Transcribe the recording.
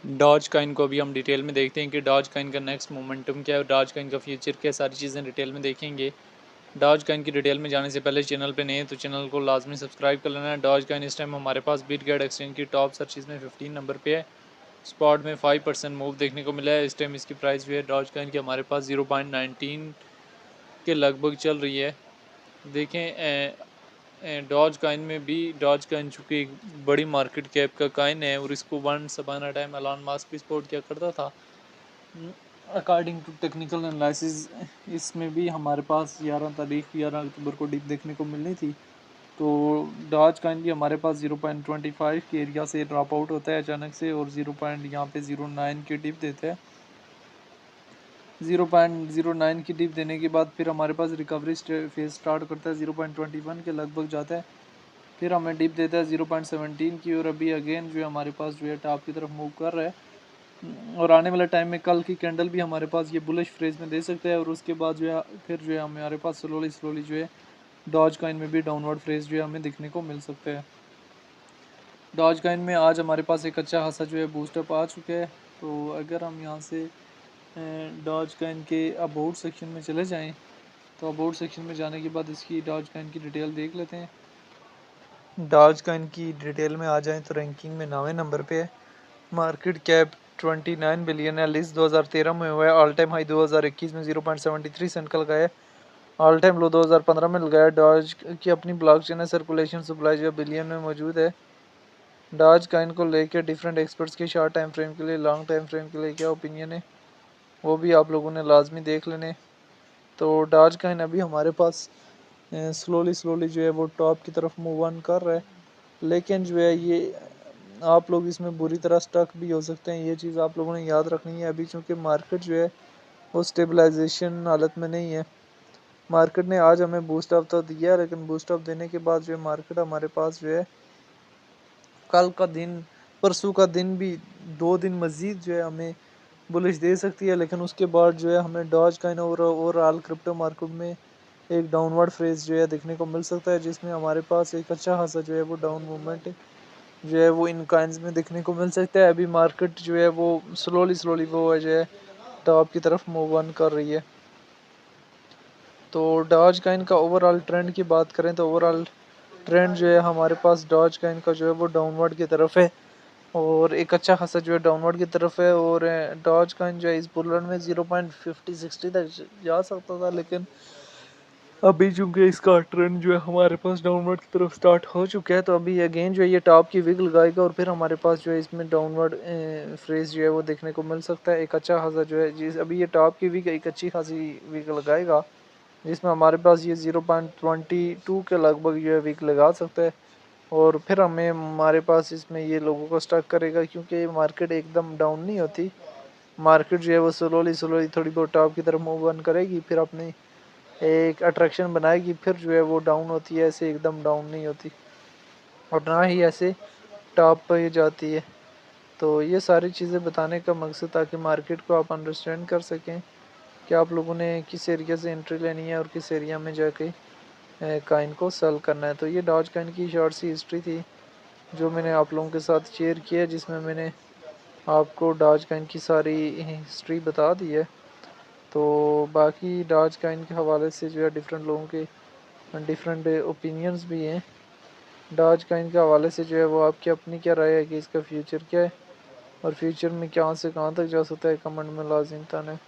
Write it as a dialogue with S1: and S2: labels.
S1: Doge coin को अभी हम डिटेल में देखते हैं कि डॉज कॉइन का नेक्स्ट मोमेंटम क्या है, डॉज कॉइन का फ्यूचर क्या है, सारी चीज़ें डिटेल में देखेंगे। डॉज कॉइन की डिटेल में जाने से पहले चैनल पे नए हैं तो चैनल को लाजमी सब्सक्राइब कर लेना है। डॉज कॉइन इस टाइम हमारे पास बिटगेट एक्सचेंज की टॉप सर्चिज़ में 15 नंबर पे है। स्पॉट में 5% मूव देखने को मिला है। इस टाइम इसकी प्राइस भी है डॉज कॉइन की हमारे पास 0.19 के लगभग चल रही है। देखें डॉज कॉइन में भी, डॉज कॉइन चूँकि एक बड़ी मार्केट कैप का कॉइन है और इसको once upon a time Elon Musk भी सपोर्ट किया करता था। अकॉर्डिंग टू टेक्निकल एनालिसिस इसमें भी हमारे पास 11 अक्टूबर को डिप देखने को मिलनी थी। तो डॉज कॉइन भी हमारे पास 0.25 के एरिया से ड्रॉप आउट होता है अचानक से और 0. यहाँ पे 0.9 की डिप देता है। 0.09 की डिप देने के बाद फिर हमारे पास रिकवरी फेज स्टार्ट करता है, 0.21 के लगभग जाता है। फिर हमें डिप देता है 0.17 की और अभी अगेन जो है हमारे पास जो है टॉप की तरफ मूव कर रहा है। और आने वाले टाइम में कल की कैंडल भी हमारे पास ये बुलिश फ्रेज में दे सकता है और उसके बाद जो है फिर जो है हमारे पास स्लोली जो है डॉज कॉइन में भी डाउनवर्ड फ्रेज जो है हमें दिखने को मिल सकता है। डॉज कॉइन में आज हमारे पास एक अच्छा खासा जो है बूस्टअप आ चुका है। तो अगर हम यहाँ से डॉज कॉइन के अबाउट सेक्शन में चले जाएं तो अबाउट सेक्शन में जाने के बाद इसकी डॉज कॉइन की डिटेल देख लेते हैं। डॉज कॉइन की डिटेल में आ जाएं तो रैंकिंग में 9वें नंबर पे है। मार्केट कैप 29 बिलियन है। लिस्ट 2013 में हुआ है। ऑल टाइम हाई 2021 में 0.73 सेंट का लगाया है। ऑल टाइम लो 2015 में लगाया। डॉज की अपनी ब्लॉकचेन है, सर्कुलेशन सप्लाई जो बिलियन में मौजूद है। डॉज कॉइन को लेकर डिफरेंट एक्सपर्ट्स के शॉर्ट टाइम फ्रेम के लिए, लॉन्ग टाइम फ्रेम के लिए क्या ओपिनियन है वो भी आप लोगों ने लाजमी देख लेने। तो डॉज कॉइन अभी हमारे पास स्लोली जो है वो टॉप की तरफ मूव ऑन कर रहा है, लेकिन जो है ये आप लोग इसमें बुरी तरह स्टक भी हो सकते हैं। ये चीज़ आप लोगों ने याद रखनी है अभी, चूँकि मार्केट जो है वो स्टेबलाइजेशन हालत में नहीं है। मार्केट ने आज हमें बूस्ट अप तो दिया, लेकिन बूस्ट अप देने के बाद जो है मार्केट हमारे पास जो है कल का दिन, परसों का दिन भी, 2 दिन मज़ीद जो है हमें बुलिश दे सकती है। लेकिन उसके बाद जो है हमें डॉज कॉइन और ओवरऑल क्रिप्टो मार्केट में एक डाउनवर्ड फेज जो है देखने को मिल सकता है, जिसमें हमारे पास एक अच्छा खासा जो है वो डाउन मूवमेंट जो है वो इन कॉइन्स में देखने को मिल सकता है। अभी मार्केट जो है वो स्लोली वो जो है टॉप की तरफ मूव ऑन कर रही है। तो डॉज कॉइन का ओवरऑल ट्रेंड की बात करें तो ओवरऑल ट्रेंड जो है हमारे पास डॉज कॉइन का जो है वो डाउनवर्ड की तरफ है और एक अच्छा खासा जो है डाउनवर्ड की तरफ है। और डॉज कॉइन जो है इस बुल रन में 0.50-60 तक जा सकता था, लेकिन अभी चूंकि इसका ट्रेंड जो है हमारे पास डाउनवर्ड की तरफ स्टार्ट हो चुका है, तो अभी अगेन जो है ये टॉप की विग लगाएगा और फिर हमारे पास जो है इसमें डाउनवर्ड फ्रेज जो है वो देखने को मिल सकता है। एक अच्छा खासा जो है जिस अभी ये टॉप की विग एक अच्छी खासी विग लगाएगा, जिसमें हमारे पास ये 0.22 के लगभग जो है विग लगा सकता है और फिर हमें हमारे पास इसमें ये लोगों को स्टक करेगा, क्योंकि मार्केट एकदम डाउन नहीं होती। मार्केट जो है वो स्लोली थोड़ी बहुत टॉप की तरफ मूव ऑन करेगी, फिर अपनी एक अट्रैक्शन बनाएगी, फिर जो है वो डाउन होती है, ऐसे एकदम डाउन नहीं होती और ना ही ऐसे टॉप पर जाती है। तो ये सारी चीज़ें बताने का मकसद ताकि मार्केट को आप अंडरस्टैंड कर सकें कि आप लोगों ने किस एरिया से एंट्री लेनी है और किस एरिया में जाके कॉइन को सेल करना है। तो ये डॉज कॉइन की शॉर्ट सी हिस्ट्री थी जो मैंने आप लोगों के साथ शेयर किया, जिसमें मैंने आपको डॉज कॉइन की सारी हिस्ट्री बता दी है। तो बाकी डॉज कॉइन के हवाले से जो है डिफरेंट लोगों के डिफरेंट ओपिनियंस भी हैं। डॉज कॉइन के हवाले से जो है वो आपकी अपनी क्या राय है कि इसका फ्यूचर क्या है और फ्यूचर में कहाँ से कहाँ तक जा सकता है, कमेंट में लाजिम बताना है।